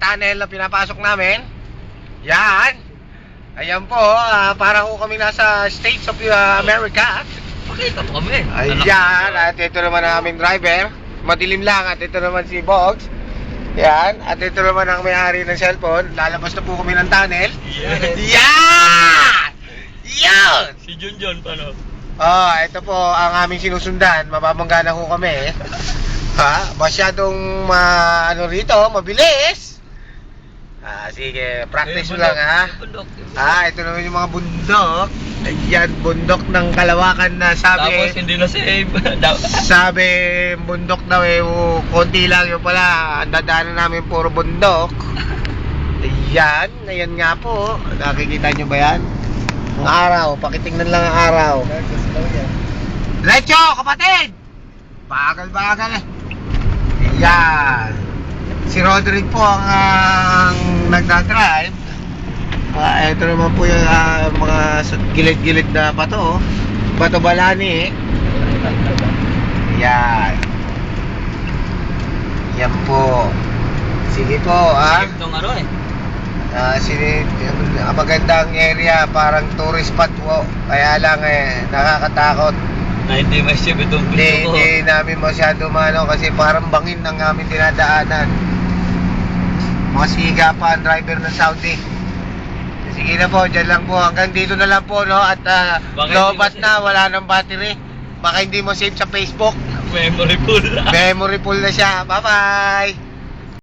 tunnel na pinapasok namin. Yan. Ayan po, parang ko kami nasa States of America. Pakita mo kami. Ayan, at ito naman ang aming driver. Madilim lang, at ito naman si Bogs. Yan, at ito naman ang may-ari ng cellphone. Lalabas na po kami ng tunnel. Yan! Yan! Si Junjun, paano? Ito po ang aming sinusundan. Mababangga na ho kami. Masyadong rito, mabilis. Sige, practice mo lang ito naman yung mga bundok. Ayan, bundok ng Kalawakan na sabi. Tapos hindi na safe. Sabi, bundok daw konti lang yun pala. Ang dadaanan namin puro bundok. Ayan nga po. Nakikita nyo ba yan? Ang araw, pakitingnan lang ang araw. Lecho, kapatid! Bagal. Ayan. Si Roderick po ang nagdadrive. Ito naman po yung mga gilid-gilid na bato. Bato Balani. Yan. Yan po. Sige po, Itong ano magandang area, parang tourist spot po. Kaya lang nakakatakot. na hindi may safe itong video ko. Hindi namin masyado kasi parang bangin ang aming dinadaanan. Mga siga pa ang driver ng Saudi. Sige na po, dyan lang po. Hanggang dito na lang po, no? At lobat na, wala nang battery. Baka hindi mo save sa Facebook. Memory full. Memory full na siya. Bye-bye!